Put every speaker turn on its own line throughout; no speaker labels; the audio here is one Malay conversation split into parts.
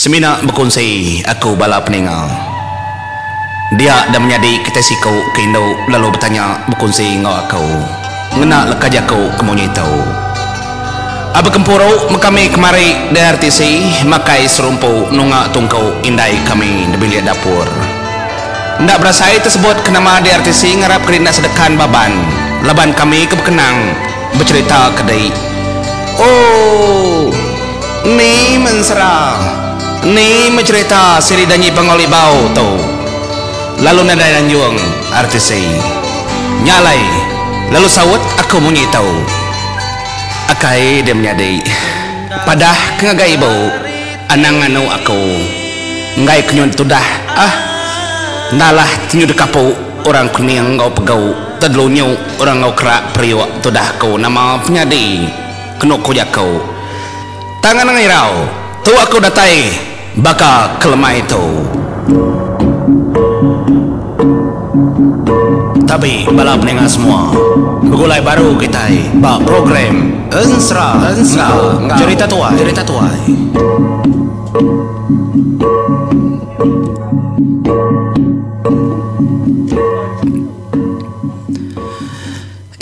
Semina berkongsi aku bala peninggal. Dia dah menjadi kita sikau ke Indo lalu bertanya berkongsi ngau aku. Ngena lekaj aku kemunyi tahu. Aba kempuro kami kemari dari RTC makai serumpu nunga tungkau indai kami di bilik dapur. Ndak berasai tersebut kenama di RTC ngarap kerina sedekan baban. Laban kami kebekenang bercerita kedai. Oh, ni mensera. Ni mencerita siri danyi pengoli bau tu. Lalu nada dan juang RTC. Nyalai. Lalu sawut aku munyi tahu. Akai dia menyadai. Padah kengagai bau. Anang anu aku. Ngai kenyun tu dah. Nalah tinyu dekapu orang kuning ngau pegau. Tadlunyu orang ngau kerak periwak tu dah kau. Nama penyadai. Kenok kujak kau. Tangan ngai rau. Tu aku datai. Baka kelemah itu. Tapi bala pendengar semua, begulai baru kita bak program Ensra cerita tuai.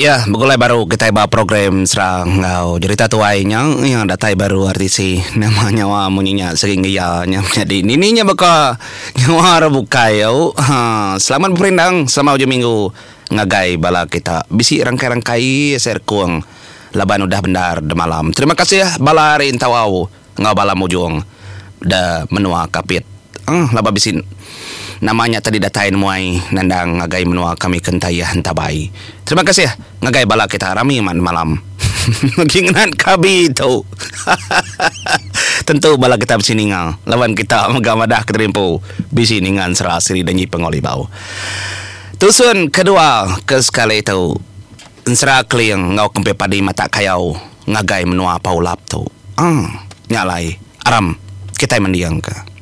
Ya, begulai baru kita bawa program serang ngau cerita tuainya yang datai baru artisi namanya wa munyinya sering ya jadi nininya baka nyawa bukai au. Selamat berperindang sama ujung minggu ngagai bala kita bisi rangkai-rangkai serkuang laban udah benar de malam. Terima kasih ya bala hari intawau ngau bala mujung da menua kapit. Laba bisin namanya tadi datain muai nandang ngagai menua kami kentaya hentabai. Terima kasih ya ngagai bala kita rami malam. Gingan kabi tu. Tentu bala kita bersiningal lawan kita magamadah keterimpu bisiningan serasiri danyi pengoli bau. Tusun kedua ke sekali tu ensra kliang ngau kempe padi mata kayau ngagai menua paulap tu. Nyalai aram kita mendiang ke.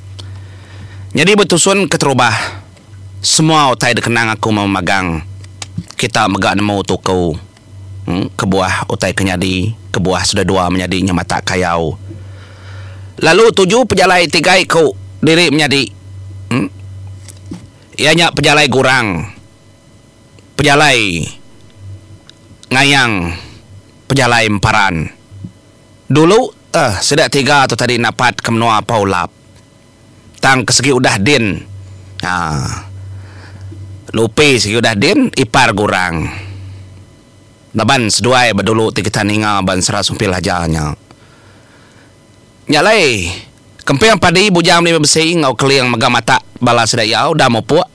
Jadi betusun keterubah. Semua utai dekenang aku memagang. Kita megak nemu tu kau. Kebuah utai kenyadi. Kebuah sudah dua menjadinya mata kayau. Lalu 7 pejalai 3 kau diri menjadi. Ianya pejalai gurang. Pejalai ngayang. Pejalai emparan. Dulu sedak 3 tu tadi napat kemenua paulap. Tang kesegi udah din. Lupi segi udah din ipar gurang. Laban seduai badulu kita ninga ban serah sumpil hajalnya. Nyalai kempeng padi bujang ni besi ngau keliang magamata bala sedayau dah mau puak.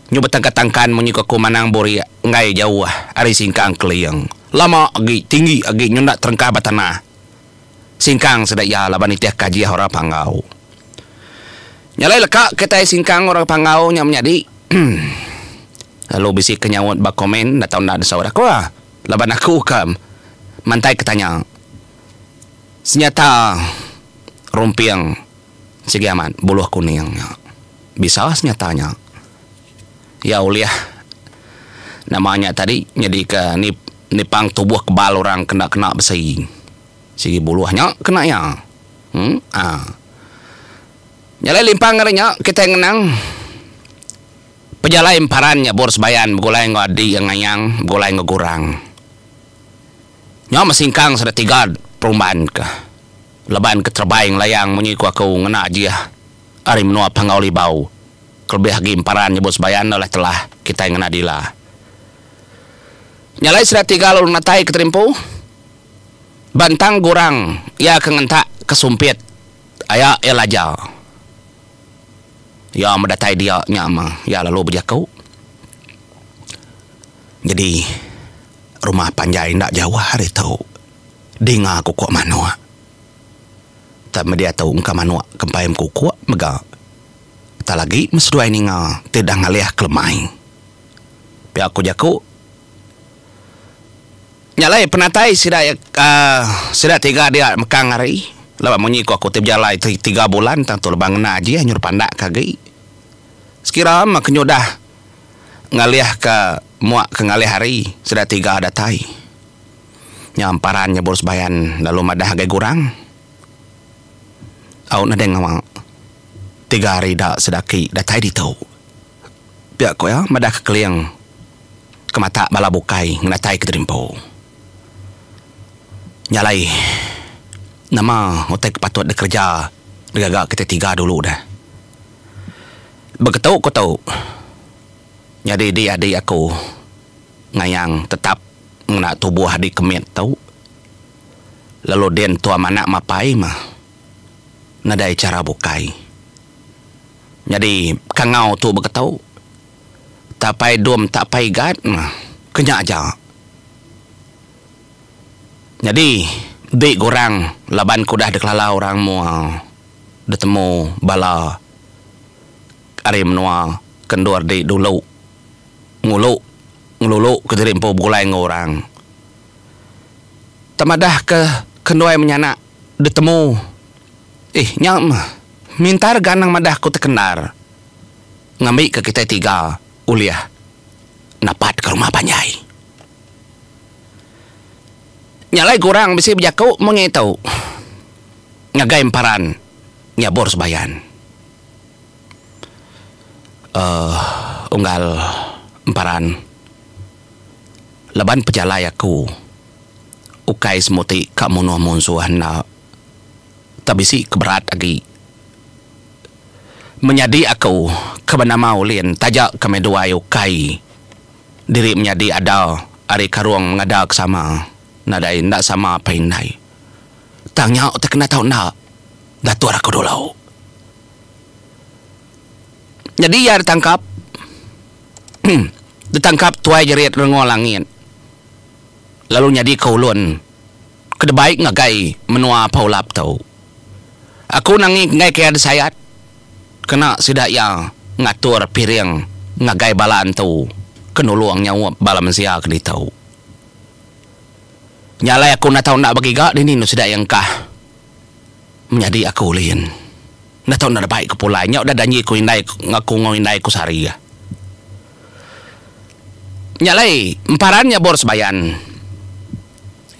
Nyu betangkan munyi ku manang bori ngai jauh ari singkang keliang. Lama agi tinggi agi nyundak terengkah batana. Singkang sedaya laban itiak kaji hora pangau. Nyalai lekak kita singkang orang pangau nya menjadi. Lalu bisi kenyawat bak komen datang nak saudara aku laban aku kam mantai ketanya. Senyata rumpiang segiaman buluh kuning bisa senyatanya. Ya uliah namanya tadi jadi ke nipang tubuh kebal orang kena besi. Segi buluhnya kena ya. Nyalai limpang ngarinya kita ngenang pejalai emparannya bors bayan begulai ngadi yang ngayang begulai ngegurang. Nya masingkang sudah 3 perumahan ke leban keterbaing layang menyiku aku ngena aja ari menua pangauli bau kelebih lagi emparannya bors bayan oleh telah kita ngena dila. Nyalai sudah 3 lalu natai keterimpu bantang gurang ya kengentak kesumpit aya elajal. Ya mendatai dia nyama. Ya lalu berjakau. Jadi rumah panjai ndak jauh hari tahu. Dengar aku kuat manua. Tak media tahu engkau manua kempaim ku kuat mega. Tak lagi mesduai ninga tidak ngaliah kelemai. Pi aku jaku. Nyalai penatai sida 3 dia mekang hari. Lawan munyi ku aku tip jalai 3 bulan tantu lebang ngena aja nyur pandak kagi. Sekira mak nyodah ngaliah ke muak ke ngalih hari sudah 3 datai. Nyamparannya bors bayan lalu madah agak kurang. Au nadeng ngawang 3 hari dah sedaki dah tai di tau. Pihak ko ya madah kekeliang ke mata bala bukai ngnatai ke terimpo. Nyalai nama otak patut ada kerja degaga kita 3 dulu dah. Begitu ko tahu. Jadi dia adik aku ngayang tetap ngena tubuh adik kemit tahu. Lalu den tua manak mapai mah nadai cara bukai. Jadi kangau tu begitu. Tak pai dom tak pai gad mah kenyak aja. Jadi dek gorang laban ku dah deklala orang mua detemu bala are menua kendor dek dulu ngulu ke terimpo bulai ngorang. Tamadah ke kendoai menyanak detemu nyam mintar ganang madah ku terkendar ngambil ke kita 3 uliah napat ke rumah panjai. Nyalai kurang bisa berjakau mengetahu ngagai emparan nyabor sebayan. Unggal emparan laban pejalai aku ukai semuti kak munuh munsuhan na tabisi keberat lagi menjadi aku kebenama ulin tajak kami dua ukai diri menjadi ada ari karuang mengada sama nadai ndak sama apa indai tangnya tak kena tahu nak datur aku dulu. Jadi ya ditangkap tuai jerit rengol langit. Lalu nyadi kaulun kedebaik ngagai menua paulap tau. Aku nangi ngai kaya sayat kena sidak yang ngatur piring ngagai balaan tau kenuluang nyawa bala mensia ke tau. Nyalai aku nak tahu nak bagi gak dini nu sidak yang kah menjadi aku ulin. Nak tahu nak baik kepulai nyak dah danyi ku indai ngaku ngindai ku sari ya. Nyalai emparannya bor sebayan.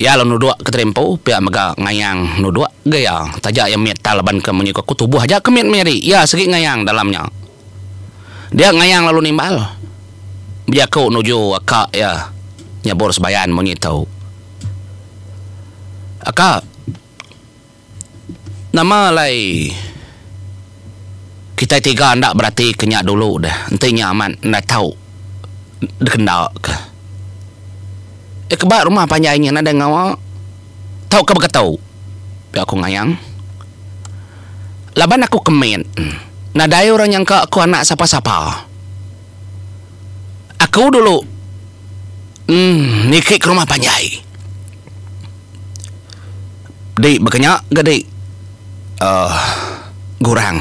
Ya lo nuduk ke terimpo pihak mega ngayang nuduk gaya tajak yang miet talaban ke menyuka ku tubuh aja kemit meri ya segi ngayang dalamnya. Dia ngayang lalu nimbal. Dia kau nuju akak ya nyabor sebayan monyet tahu. Akak nama lai kita 3 ndak berarti kenyak dulu dah. Entinya aman nak tahu dekendak ke. Kebak rumah panjainya nada ngawa. Tahu ke tahu. Biar aku ngayang. Laban aku kemen. Nada orang yang ke aku anak siapa-siapa. Aku dulu nikik ke rumah panjai. Dik berkenyak gede. Gurang.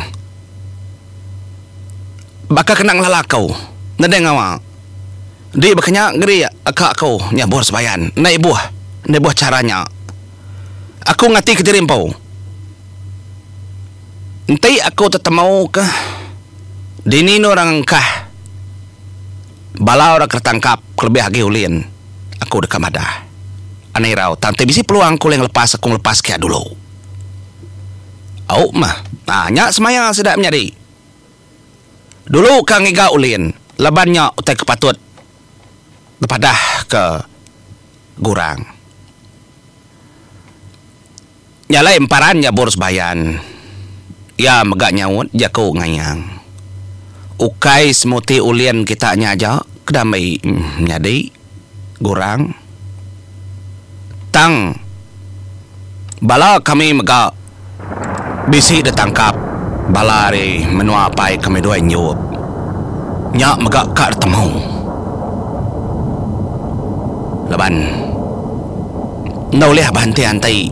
Bakal kenang lalakau. Nada ngawa. Dia berkenyak geri akak kau nyabor sebayan. Naik buah caranya. Aku ngati ke terimpau. Nanti aku tetap mau ke dini orang kah. Bala orang ketangkap kelebih lagi ulin. Aku dekat madah. Aneh rau. Tante bisi peluang aku yang lepas aku lepas kia dulu. Au mah. Nyak semayang sedap menjadi. Dulu kang iga ulin. Labannya utai kepatut. Kepada ke gurang. Nyalai emparan ya bor sebayan. Ya megak nyawut jako ngayang. Ukai semuti ulian kita aja kedamai nyadi gurang. Tang bala kami megak bisi ditangkap bala re menua pai kami dua nyup. Nyak megak kar temu. Laban naulih bantai antai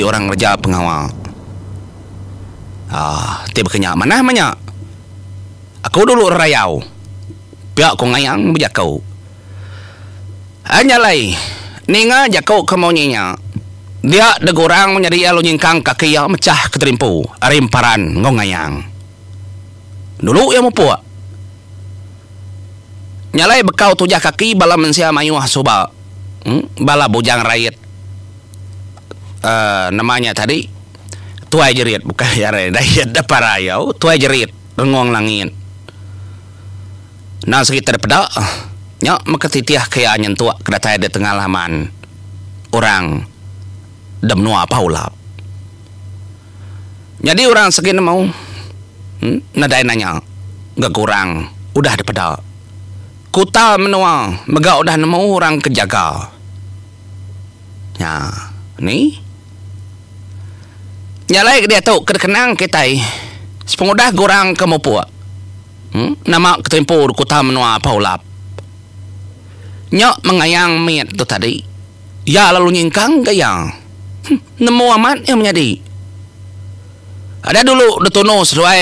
orang raja pengawal. Tiba kenyak mana manya. Aku dulu rayau. Pihak ku ngayang berjakau. Hanya lai ninga jakau kemaunya. Dia degorang menjadi alu nyingkang kaki yang mecah keterimpu. Arimparan ngongayang. Dulu yang mupuak. Nyalai bekau tujah kaki bala mensia mayuah soba. Bala bujang rakyat. Namanya tadi tuai jerit bukan yare dayat da parayau tuai jerit rengong langit na sekitar pada nya makatitiah kaya nyentua kedatai di tengah laman orang damnua paulap jadi orang segini mau nadai nanya gak kurang udah daripada kuta menua mega udah nemu orang kejaga ya ni nyalai dia tahu kekenang kita sepengudah kurang kemupu nama ketempo kuta menua paulap nyok mengayang miet tu tadi ya lalu nyingkang gayang nemu amat yang menjadi ada dulu detono sesuai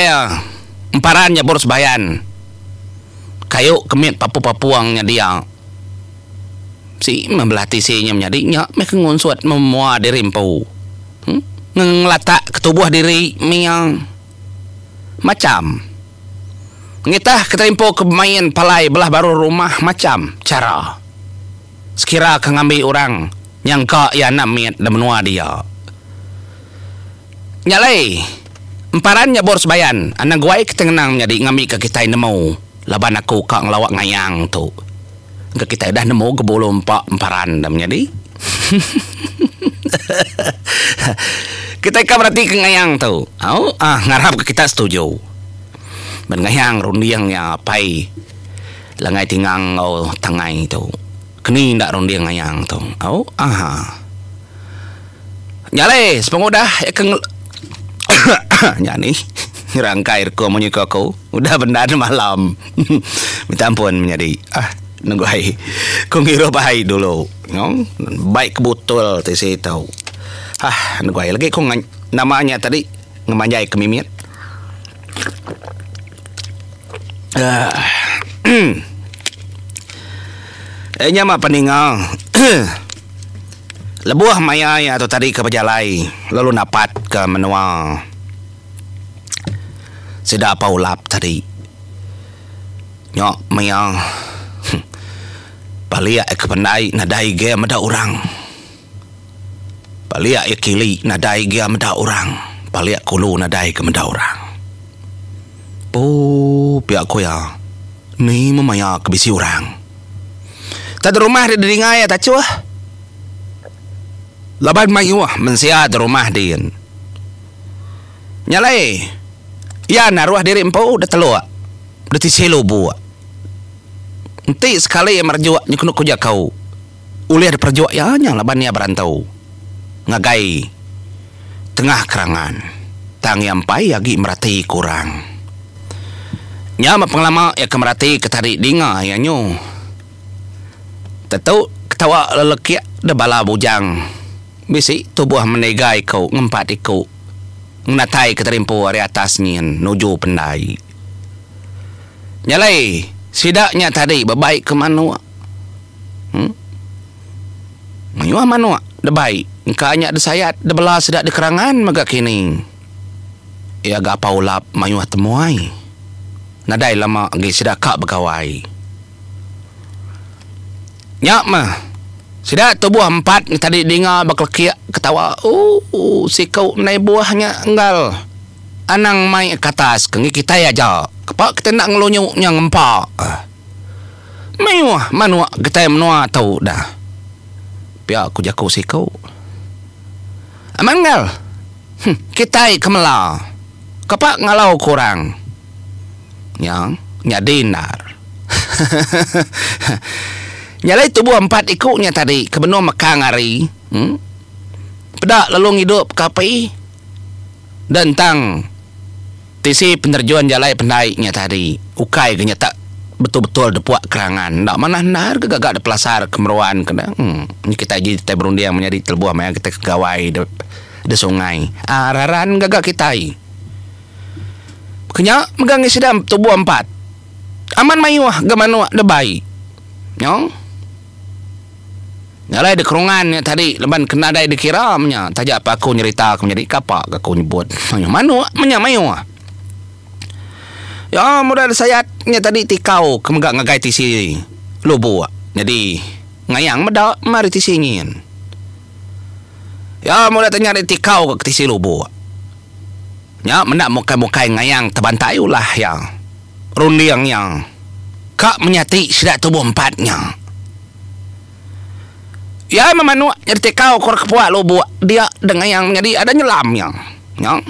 emparannya boros bayan kayu kemit papu-papuangnya dia si membelati sinya menjadinya mereka ngunsuat memua diri empu ngelatak ketubuh diri miang macam ngitah ketempo kemain palai belah baru rumah macam cara sekira kengambil orang yang kak ya namit dan menua dia nyalai emparannya boros bayan anak guai ketenang menjadi ngambil ke kita nemu laban aku kak ngelawak ngayang tu ke kita dah nemu ke bulu emparan dah menjadi kita kan berarti ke ngayang tu ngarap ke kita setuju ben ngayang rundiang ya pai langai tingang tangai tu kini ndak rundiang ngayang tu nyale sepengudah nyani rangkai ko menyuka ko udah benar malam minta ampun menjadi nunggu hai ko ngira bahai dulu ngong baik betul tesi tahu nunggu hai lagi ko namanya tadi ngemanjai kemimit nyama peningal lebuah maya atau tadi ke pejalai lalu napat ke menua sudah apa ulap tadi nyok mayang palia ke pandai nadai ge meda orang palia kili nadai ge meda orang palia kulu nadai ke meda orang pihak ko ya ni memaya ke bisi orang tad rumah di dingai tak cuah laban mayuah mensiat rumah din nyalai ya naruah diri empau dah telua dah tiselo buat nanti sekali yang merjuak nyuknuk kuja kau ulih ada perjuak ya yang laban ya berantau ngagai tengah kerangan tang yang pai lagi merati kurang nyama penglama ya kemerati ketari dinga ya nyu tetau ketawa lelekiak dah bala bujang bisi tubuh menegai kau ngempat ikau natai keterimpu dari atasnya nuju pendai nyalai sidaknya tadi berbaik ke manua mayuah manua dah baik engkanya ada sayat dah belah sedak di kerangan maga kini ya gapa ulap mayuah temuai nadai lama gi sedak kak bergawai nyak mah sidak tubuh empat tadi dengar baklekiak ketawa si kau naik buahnya enggal anang mai ke atas kengi kita aja kepak kita nak ngelonyuk yang empak mewah manua kita menua tahu dah pihak aku jaku si kau amanggal kita kemela kepak ngalau kurang yang nyadinar nyalai tubuh empat ikutnya tadi ke benua Mekang hari pedak lalu hidup kapai dan tang tisi penerjuan jalai pendaiknya tadi ukai genya tak betul-betul depuak kerangan ndak mana nar gagak ada pelasar kemeruan kena ni kita jadi kita berundi yang menjadi terbuah maya kita kegawai de sungai araran gagak kita kenya megang sedam tubuh empat aman mayuah gamanua de baik nyong nyalai de kerungan tadi leban kena dai dikiramnya tajak apa aku nyerita aku menjadi kapak aku nyebut manu menyamayu ya modal sayatnya tadi tikau kemegak ngagai tisi lubu jadi ngayang meda mari tisingin ya modal tanya tikau ke tisi lubu nya mendak mukai-mukai ngayang terbantai ulah yang rundiang yang kak menyati sidak tubuh empatnya. Ya memanu nyerti kau kor kepuak lo buat dia dengan yang menjadi ada nyelamnya. Yang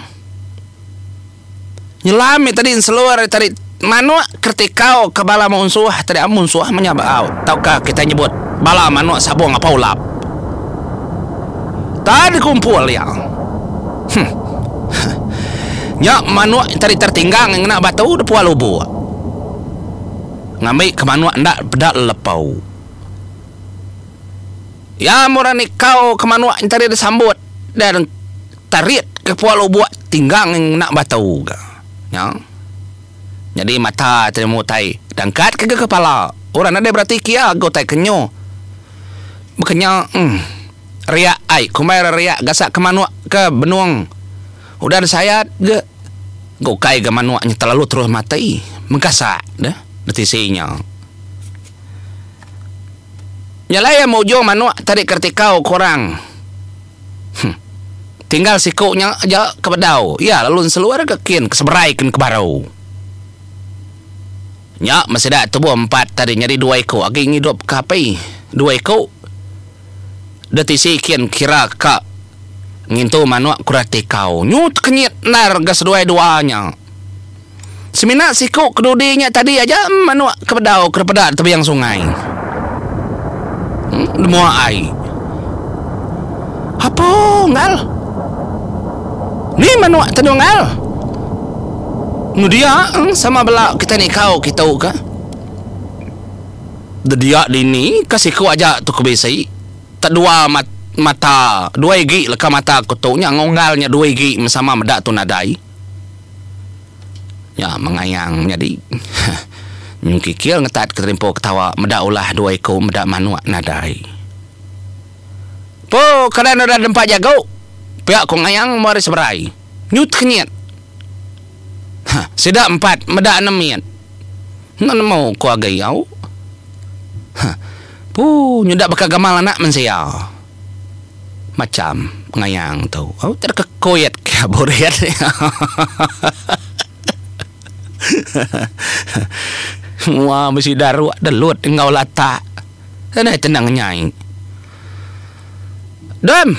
nyelam tadi seluar tadi manu ketika kau ke bala munsuh tadi munsuh menyabau. Tahukah kita nyebut bala manu sabung apa ulap. Tadi kumpul yang. Nya manu tadi tertinggang ngena batu depuak lo buat. Ngambil ke manu ndak bedak lepau. Ya murani kau kemanua tadi disambut dan tarik ke pulau buat tinggang nak batu ya. Jadi mata terima tai dangkat ke kepala orang ada berarti kia gotai kenyo makanya riak ai kumai riak gasak kemanua ke benuang udah saya ge gokai ke manuanya terlalu terus matai menggasak dah detisinya. Nyalaya mau jong manuk tarik ketika kau korang. Tinggal sikuknya aja ke bedau. Ya lalu seluar ke kin keseberaikan ke barau. Nya masih dak tubuh 4 tadi nyari 2 ekor. Agi ngidup ke apai 2 ekor. Detisi kin kira ka ngintu manuk kurati kau. Nyut kenyit nar gas dua-duanya. Semina sikuk kedudinya tadi aja manuk ke bedau ke pedat tebiang sungai. Demua ai. Apa ngal? Ni manu tanu ngal. Nu dia sama bela kita ni kau kita ka. Dia dini kasih ku aja tu kebesai. Tak dua mata, 2 gigi leka mata kutunya ngongalnya 2 gigi sama medak tu nadai. Ya mengayang jadi. Nyungkikil ngetat keterimpo ketawa medak ulah 2 ekor medak manuak nadai. Po kadang ada dempak jago. Pihak ko ngayang mari seberai. Nyut kenyit. Sedak 4 medak 6 mian. Nan mau ko agai au. Nyudak bakal gamal anak mensia. Macam ngayang tau. Au terkekoyet ke boret. Wah mesti daru delut engau lata. Sana tenang nyai. Dom.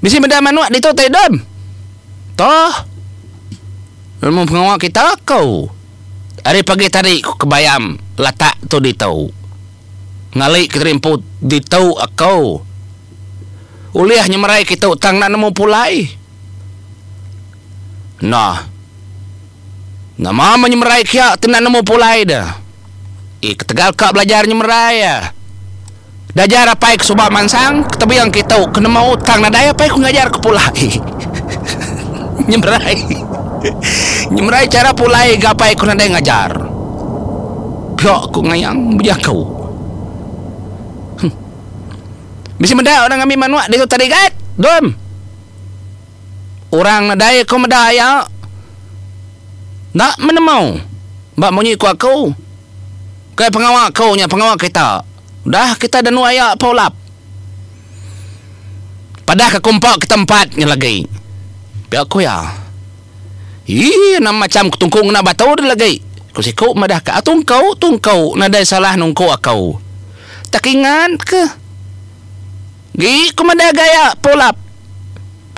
Mesti benda manuak di tu tai dom. Toh. Ilmu pengawal kita kau. Hari pagi tadi kebayam latak tu di tau. Ngalik keterimput di tau akau. Uliah nyemerai kita utang nak nemu pulai. Nah. Nama menyemerai kia tenan nemu pulai dah. Ketegal kak belajar nyemerai ya. Dajar apa ke subak mansang, tapi yang kita kena mau utang nadai apa ku ngajar ke pulai. Nyemerai. Nyemerai cara pulai gapai ku nadai ngajar. Pihak ku ngayang berjakau. Mesti mendak orang ngambil manuak dia tu tadi kat. Dom. Orang nadai ku medaya. Nak menemau. Mbak monyi ku aku. Kayak pengawal kau nya pengawal kita. Dah kita dan ayak polap. Padah ke kompak ke tempatnya lagi. Biar aku ya. Nam macam kutungkung nak batau dia lagi. Ku sikuk madah ka tungkau nadai salah nungku akau. Tak ingat ke? Gi ku madah gaya polap.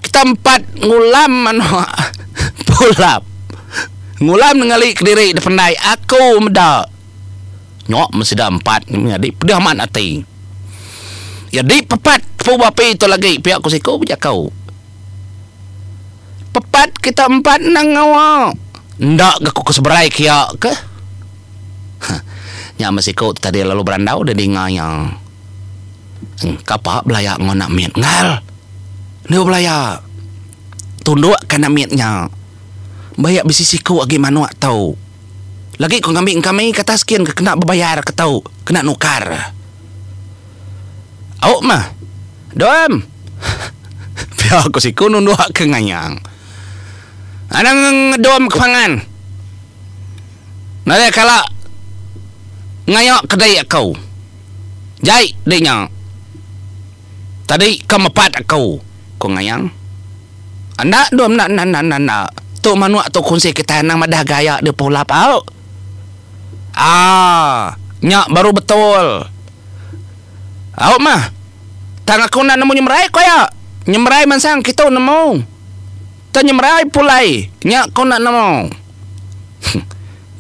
Kita 4 ngulam manua. Polap. Ngulam ningali kediri dependai aku meda. Nyok mesti dah 4 jadi pedah mat ati. Ya di pepat pu bapi itu lagi pihak ku siku bijak kau. Pepat kita 4 nang ngawa. Ndak aku keseberai kia ke? Nya mesti kau tadi lalu berandau dah dingayang. Kapa belaya ngonak miet ngal. Ni belaya. Tunduk kana mietnya. Bayak bisi siku agi manuak tau. Lagi kau ngambil kami kata sekian kena berbayar ke tau. Kena nukar. Awak mah. Dom. Biar aku siku nunduk ke ngayang. Anang dom ke pangan. Nada kala ngayok kedai kau. Jai dinya. Tadi kau mepat aku. Kau ngayang. Anak dom nak. Tu manuak tu kunci kita nang madah gaya dia pulap au. Nyak baru betul. Au mah. Tang aku nak nemu nyemrai ko ya. Nyemrai mansang kita nemu. Ta nyemrai pulai. Nyak ko nak nemu.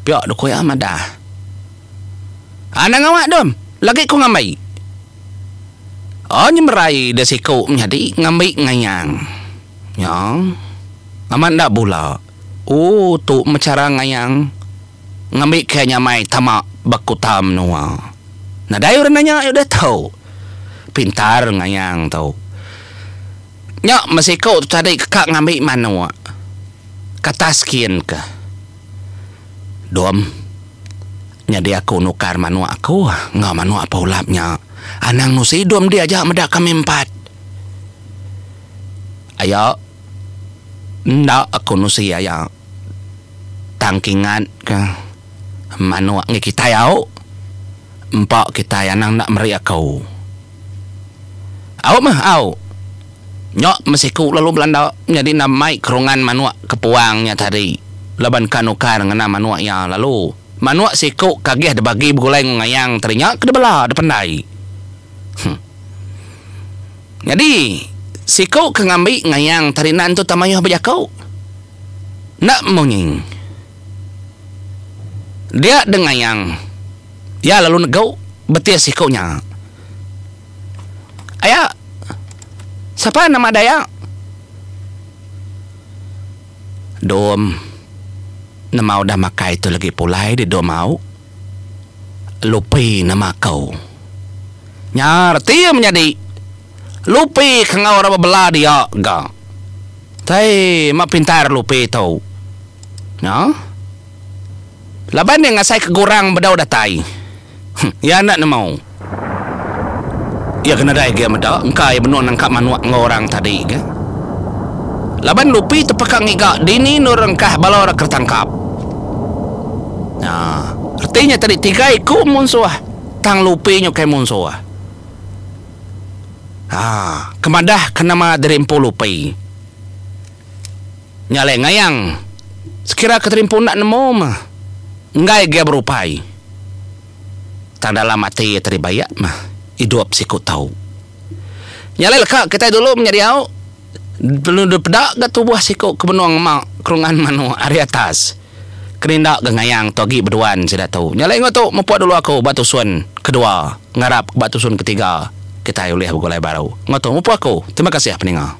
Piak do ko ya madah. Ana ngawak dom. Lagi ko ngamai. Nyemrai dah siku menjadi ngambil ngayang. Ya. Aman dak bula. Tu mecara ngayang. Ngambil kayaknya mai tamak bakutam nuwa. Nah dayu nanya udah tahu. Pintar ngayang tahu. Nyak masih kau tu tadi kak ngambil manua. Kata sekian ke. Dom. Jadi aku nukar manua aku. Ngah manua apa ulapnya. Anang nusi dom dia aja medak kami 4. Ayo. Ndak aku nusi aja. Tangkingan ke. Manua ngi kita yau. Empak kita yang nang nak meriak kau. Au mah au. Nyok mesiku lalu Belanda jadi namai kerungan manua kepuangnya tadi. Laban kanukar ngena manua ya lalu. Manua siku kagih ada bagi beguleng ngayang terinya ke bela ada pandai. Jadi siku ke ngambil ngayang tarinan tu tamayuh bejakau. Nak monying. Dia dengayang. Ya lalu negau betia sikunya. Ayah. Siapa nama daya? Dom. Nama udah makai itu lagi pulai di dom mau. Lupi nama kau. Nyar tia menjadi. Lupi kengau raba belah dia ga. Tai mak pintar lupi tau. Ya. Laban dia ngasai kegurang bedau datai. Ya nak mau. Ya kena dah dia meda. Engkai benuan nangkap manuak ngorang tadi ke. Laban lupi tepekang iga dini nurengkah balau rak tertangkap. Nah, artinya tadi 3 iku munsuah. Tang lupi nyokai munsuah. Kemadah kenama derimpu lupi. Nyale ngayang. Sekira keterimpu nak nemu mah. Ngai dia berupai. Tang dalam mati teribayak mah. Hidup siku tahu. Nyale leka kita dulu menjadi au. Belum pedak ke tubuh siku kebenuang mak kerungan manu ari atas. Kerindak ngayang togi berduan sudah tahu. Nyale ngoto mempuat dulu aku batu sun kedua. Ngarap batu sun ketiga. Kita oleh begolai baru. Ngoto mempuat aku. Terima kasih pendengar.